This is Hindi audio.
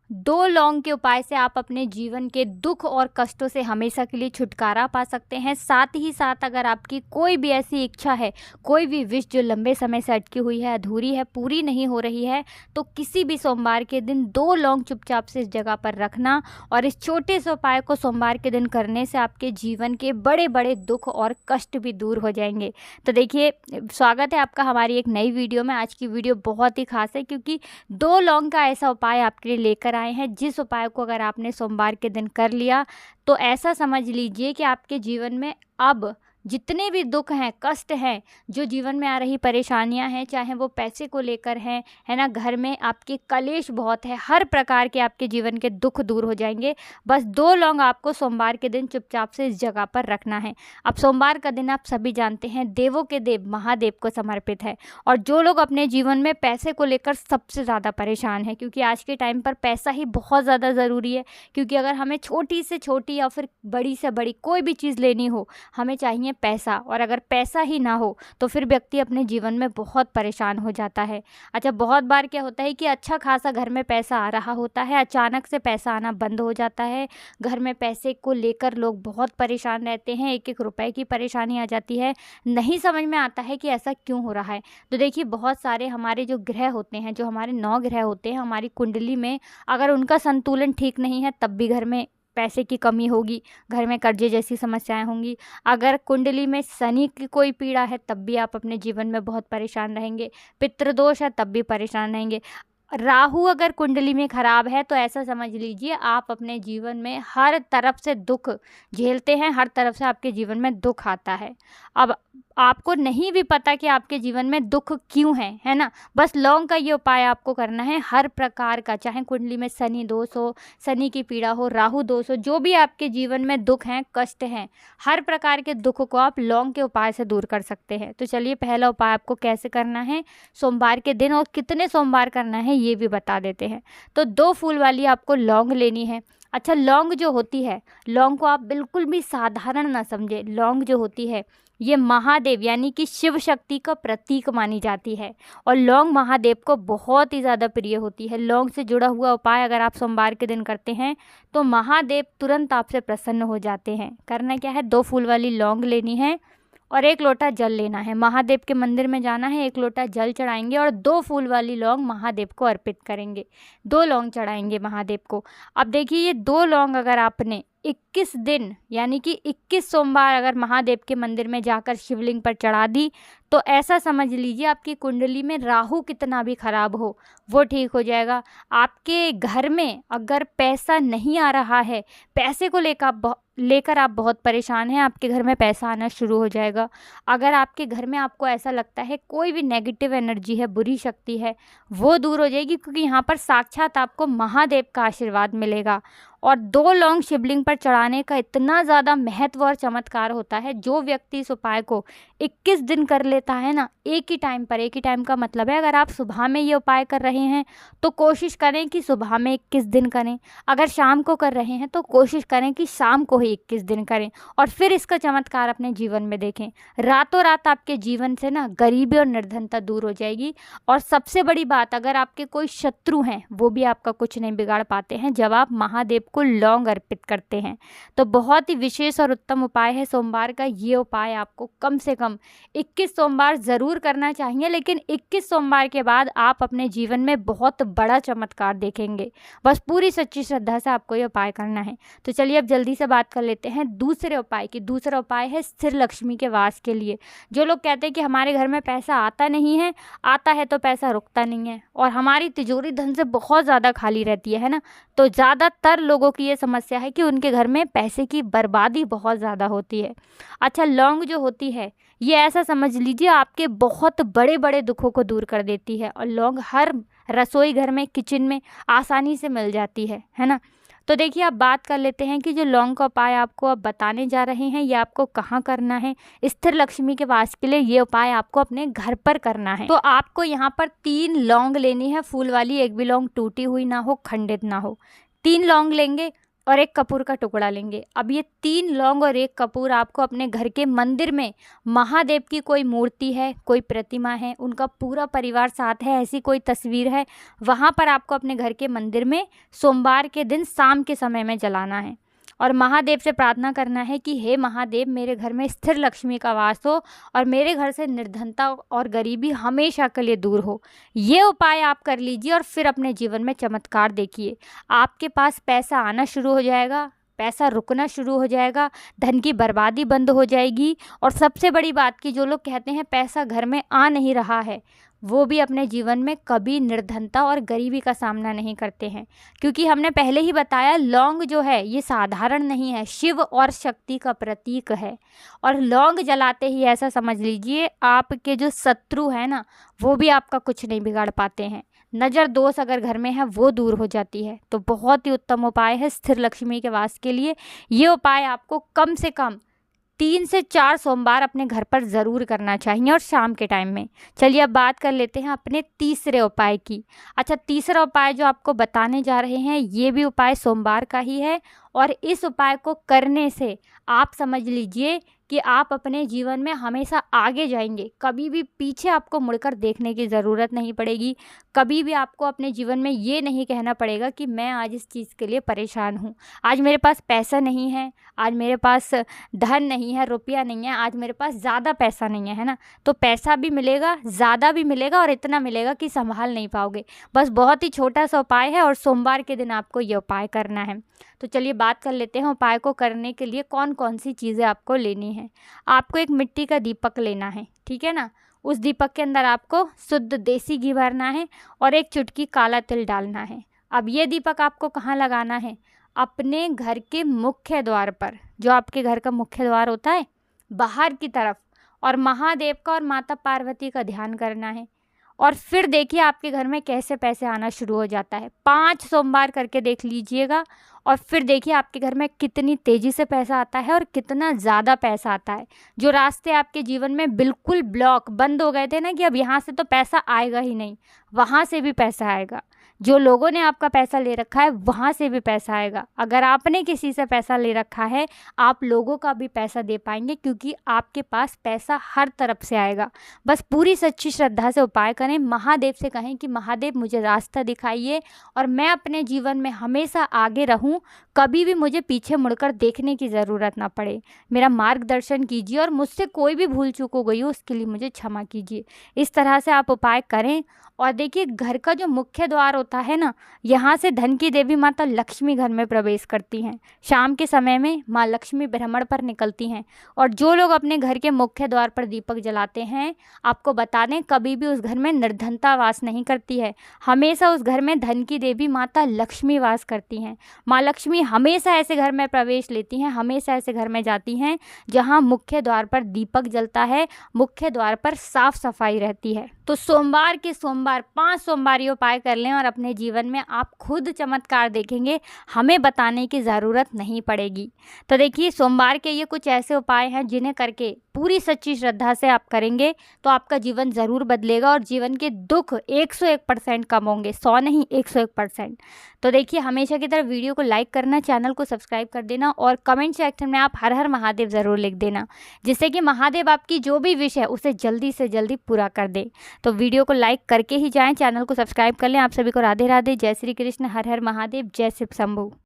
दो लौंग के उपाय से आप अपने जीवन के दुख और कष्टों से हमेशा के लिए छुटकारा पा सकते हैं। साथ ही साथ अगर आपकी कोई भी ऐसी इच्छा है, कोई भी विश जो लंबे समय से अटकी हुई है, अधूरी है, पूरी नहीं हो रही है, तो किसी भी सोमवार के दिन दो लौंग चुपचाप से इस जगह पर रखना और इस छोटे से उपाय को सोमवार के दिन करने से आपके जीवन के बड़े बड़े दुख और कष्ट भी दूर हो जाएंगे। तो देखिए, स्वागत है आपका हमारी एक नई वीडियो में। आज की वीडियो बहुत ही खास है क्योंकि दो लौंग का ऐसा उपाय आपके लिए लेकर आए हैं जिस उपाय को अगर आपने सोमवार के दिन कर लिया तो ऐसा समझ लीजिए कि आपके जीवन में अब जितने भी दुख हैं, कष्ट हैं, जो जीवन में आ रही परेशानियां हैं, चाहे वो पैसे को लेकर हैं, है ना, घर में आपके कलेश बहुत है, हर प्रकार के आपके जीवन के दुख दूर हो जाएंगे। बस दो लौंग आपको सोमवार के दिन चुपचाप से इस जगह पर रखना है। अब सोमवार का दिन आप सभी जानते हैं देवों के देव महादेव को समर्पित है और जो लोग अपने जीवन में पैसे को लेकर सबसे ज़्यादा परेशान हैं, क्योंकि आज के टाइम पर पैसा ही बहुत ज़्यादा ज़रूरी है। क्योंकि अगर हमें छोटी से छोटी या फिर बड़ी से बड़ी कोई भी चीज़ लेनी हो, हमें चाहिए पैसा, और अगर पैसा ही ना हो तो फिर व्यक्ति अपने जीवन में बहुत परेशान हो जाता है। अच्छा, बहुत बार क्या होता है कि अच्छा खासा घर में पैसा आ रहा होता है, अचानक से पैसा आना बंद हो जाता है। घर में पैसे को लेकर लोग बहुत परेशान रहते हैं, एक एक रुपए की परेशानी आ जाती है। नहीं समझ में आता है कि ऐसा क्यों हो रहा है। तो देखिए, बहुत सारे हमारे जो ग्रह होते हैं, जो हमारे 9 ग्रह होते हैं हमारी कुंडली में, अगर उनका संतुलन ठीक नहीं है तब भी घर में पैसे की कमी होगी, घर में कर्जे जैसी समस्याएं होंगी। अगर कुंडली में शनि की कोई पीड़ा है तब भी आप अपने जीवन में बहुत परेशान रहेंगे। पितृदोष है तब भी परेशान रहेंगे। राहु अगर कुंडली में खराब है तो ऐसा समझ लीजिए आप अपने जीवन में हर तरफ से दुख झेलते हैं, हर तरफ से आपके जीवन में दुख आता है। अब आपको नहीं भी पता कि आपके जीवन में दुख क्यों है ना। बस लौंग का ये उपाय आपको करना है। हर प्रकार का, चाहे कुंडली में शनि दोष हो, शनि की पीड़ा हो, राहु दोष हो, जो भी आपके जीवन में दुख हैं, कष्ट हैं, हर प्रकार के दुख को आप लौंग के उपाय से दूर कर सकते हैं। तो चलिए, पहला उपाय आपको कैसे करना है सोमवार के दिन और कितने सोमवार करना है ये भी बता देते हैं। तो 2 फूल वाली आपको लौंग लेनी है। अच्छा, लौंग जो होती है, लौंग को आप बिल्कुल भी साधारण ना समझे। लौंग जो होती है ये महादेव यानी कि शिव शक्ति का प्रतीक मानी जाती है और लौंग महादेव को बहुत ही ज़्यादा प्रिय होती है। लौंग से जुड़ा हुआ उपाय अगर आप सोमवार के दिन करते हैं तो महादेव तुरंत आपसे प्रसन्न हो जाते हैं। करना क्या है, 2 फूल वाली लौंग लेनी है और 1 लोटा जल लेना है। महादेव के मंदिर में जाना है, 1 लोटा जल चढ़ाएंगे और 2 फूल वाली लौंग महादेव को अर्पित करेंगे। 2 लौंग चढ़ाएंगे महादेव को। अब देखिए, ये 2 लौंग अगर आपने 21 दिन यानी कि 21 सोमवार अगर महादेव के मंदिर में जाकर शिवलिंग पर चढ़ा दी तो ऐसा समझ लीजिए आपकी कुंडली में राहु कितना भी खराब हो वो ठीक हो जाएगा। आपके घर में अगर पैसा नहीं आ रहा है, पैसे को लेकर आप बहुत परेशान हैं, आपके घर में पैसा आना शुरू हो जाएगा। अगर आपके घर में आपको ऐसा लगता है कोई भी नेगेटिव एनर्जी है, बुरी शक्ति है, वो दूर हो जाएगी, क्योंकि यहाँ पर साक्षात आपको महादेव का आशीर्वाद मिलेगा। और 2 लौंग शिवलिंग पर चढ़ाने का इतना ज़्यादा महत्व और चमत्कार होता है। जो व्यक्ति इस उपाय को 21 दिन कर लेता है ना, एक ही टाइम का मतलब है अगर आप सुबह में ये उपाय कर रहे हैं तो कोशिश करें कि सुबह में 21 दिन करें। अगर शाम को कर रहे हैं तो कोशिश करें कि शाम को ही 21 दिन करें और फिर इसका चमत्कार अपने जीवन में देखें। रातों रात आपके जीवन से ना गरीबी और निर्धनता दूर हो जाएगी। और सबसे बड़ी बात, अगर आपके कोई शत्रु हैं वो भी आपका कुछ नहीं बिगाड़ पाते हैं जब आप महादेव को लौंग अर्पित करते हैं। तो बहुत ही विशेष और उत्तम उपाय है सोमवार का। ये उपाय आपको कम से कम 21 सोमवार ज़रूर करना चाहिए, लेकिन 21 सोमवार के बाद आप अपने जीवन में बहुत बड़ा चमत्कार देखेंगे। बस पूरी सच्ची श्रद्धा से आपको ये उपाय करना है। तो चलिए, अब जल्दी से बात कर लेते हैं दूसरे उपाय की। दूसरा उपाय है स्थिर लक्ष्मी के वास के लिए। जो लोग कहते हैं कि हमारे घर में पैसा आता नहीं है, आता है तो पैसा रुकता नहीं है और हमारी तिजोरी धन से बहुत ज़्यादा खाली रहती है ना, तो ज़्यादातर लोगों की ये समस्या है कि उनके घर में पैसे की बर्बादी बहुत ज़्यादा होती है। अच्छा, लौंग जो होती है ये ऐसा समझ लीजिए आपके बहुत बड़े बड़े दुखों को दूर कर देती है और लौंग हर रसोई घर में, किचन में आसानी से मिल जाती है ना। तो देखिए, अब बात कर लेते हैं कि जो लौंग का उपाय आपको अब बताने जा रहे हैं ये आपको कहाँ करना है। स्थिर लक्ष्मी के वास के लिए ये उपाय आपको अपने घर पर करना है। तो आपको यहाँ पर 3 लौंग लेनी है, फूल वाली। एक भी लौंग टूटी हुई ना हो, खंडित ना हो। 3 लौंग लेंगे, और एक कपूर का टुकड़ा लेंगे। अब ये 3 लौंग और 1 कपूर आपको अपने घर के मंदिर में, महादेव की कोई मूर्ति है, कोई प्रतिमा है, उनका पूरा परिवार साथ है, ऐसी कोई तस्वीर है, वहाँ पर आपको अपने घर के मंदिर में सोमवार के दिन शाम के समय में जलाना है और महादेव से प्रार्थना करना है कि हे महादेव, मेरे घर में स्थिर लक्ष्मी का वास हो और मेरे घर से निर्धनता और गरीबी हमेशा के लिए दूर हो। ये उपाय आप कर लीजिए और फिर अपने जीवन में चमत्कार देखिए। आपके पास पैसा आना शुरू हो जाएगा, पैसा रुकना शुरू हो जाएगा, धन की बर्बादी बंद हो जाएगी और सबसे बड़ी बात कि जो लोग कहते हैं पैसा घर में आ नहीं रहा है, वो भी अपने जीवन में कभी निर्धनता और गरीबी का सामना नहीं करते हैं। क्योंकि हमने पहले ही बताया, लौंग जो है ये साधारण नहीं है, शिव और शक्ति का प्रतीक है। और लौंग जलाते ही ऐसा समझ लीजिए आपके जो शत्रु है ना, वो भी आपका कुछ नहीं बिगाड़ पाते हैं। नज़र दोष अगर घर में है वो दूर हो जाती है। तो बहुत ही उत्तम उपाय है स्थिर लक्ष्मी के वास के लिए। ये उपाय आपको कम से कम 3 से 4 सोमवार अपने घर पर ज़रूर करना चाहिए और शाम के टाइम में। चलिए अब बात कर लेते हैं अपने तीसरे उपाय की। अच्छा, तीसरा उपाय जो आपको बताने जा रहे हैं ये भी उपाय सोमवार का ही है और इस उपाय को करने से आप समझ लीजिए कि आप अपने जीवन में हमेशा आगे जाएंगे। कभी भी पीछे आपको मुड़कर देखने की ज़रूरत नहीं पड़ेगी। कभी भी आपको अपने जीवन में ये नहीं कहना पड़ेगा कि मैं आज इस चीज़ के लिए परेशान हूँ, आज मेरे पास पैसा नहीं है, आज मेरे पास धन नहीं है, रुपया नहीं है, आज मेरे पास ज़्यादा पैसा नहीं है ना। तो पैसा भी मिलेगा, ज़्यादा भी मिलेगा और इतना मिलेगा कि संभाल नहीं पाओगे। बस बहुत ही छोटा सा उपाय है और सोमवार के दिन आपको ये उपाय करना है। तो चलिए बात कर लेते हैं उपाय को करने के लिए कौन कौन सी चीज़ें आपको लेनी है। आपको एक मिट्टी का दीपक लेना है, ठीक है ना। उस दीपक के अंदर आपको शुद्ध देसी घी भरना है और एक चुटकी काला तिल डालना है। अब ये दीपक आपको कहाँ लगाना है? अपने घर के मुख्य द्वार पर, जो आपके घर का मुख्य द्वार होता है बाहर की तरफ, और महादेव का और माता पार्वती का ध्यान करना है। और फिर देखिए आपके घर में कैसे पैसे आना शुरू हो जाता है। 5 सोमवार करके देख लीजिएगा और फिर देखिए आपके घर में कितनी तेज़ी से पैसा आता है और कितना ज़्यादा पैसा आता है। जो रास्ते आपके जीवन में बिल्कुल ब्लॉक बंद हो गए थे ना कि अब यहाँ से तो पैसा आएगा ही नहीं, वहाँ से भी पैसा आएगा। जो लोगों ने आपका पैसा ले रखा है वहाँ से भी पैसा आएगा। अगर आपने किसी से पैसा ले रखा है, आप लोगों का भी पैसा दे पाएंगे क्योंकि आपके पास पैसा हर तरफ से आएगा। बस पूरी सच्ची श्रद्धा से उपाय करें, महादेव से कहें कि महादेव मुझे रास्ता दिखाइए और मैं अपने जीवन में हमेशा आगे रहूं, कभी भी मुझे पीछे मुड़कर देखने की ज़रूरत ना पड़े। मेरा मार्गदर्शन कीजिए और मुझसे कोई भी भूल चूक हो गई हो उसके लिए मुझे क्षमा कीजिए। इस तरह से आप उपाय करें और देखिए घर का जो मुख्य द्वार होता है ना, यहाँ से धन की देवी माता लक्ष्मी घर में प्रवेश करती हैं। शाम के समय में माँ लक्ष्मी भ्रमण पर निकलती हैं और जो लोग अपने घर के मुख्य द्वार पर दीपक जलाते हैं, आपको बता दें कभी भी उस घर में निर्धनता वास नहीं करती है। हमेशा उस घर में धन की देवी माता लक्ष्मी वास करती हैं। माँ लक्ष्मी हमेशा ऐसे घर में प्रवेश लेती हैं, हमेशा ऐसे घर में जाती हैं जहाँ मुख्य द्वार पर दीपक जलता है, मुख्य द्वार पर साफ सफाई रहती है। तो सोमवार के सोमवार 5 सोमवार ये उपाय कर लें और अपने जीवन में आप खुद चमत्कार देखेंगे, हमें बताने की ज़रूरत नहीं पड़ेगी। तो देखिए सोमवार के ये कुछ ऐसे उपाय हैं जिन्हें करके पूरी सच्ची श्रद्धा से आप करेंगे तो आपका जीवन ज़रूर बदलेगा और जीवन के दुख 101% कम होंगे, 100 नहीं 101%। तो देखिए हमेशा की तरह वीडियो को लाइक करना, चैनल को सब्सक्राइब कर देना और कमेंट सेक्शन में आप हर हर महादेव ज़रूर लिख देना, जिससे कि महादेव आपकी जो भी विश है उसे जल्दी से जल्दी पूरा कर दे। तो वीडियो को लाइक करके ही जाएं, चैनल को सब्सक्राइब कर लें। आप सभी को राधे राधे, जय श्री कृष्ण, हर हर महादेव, जय शिव शंभू।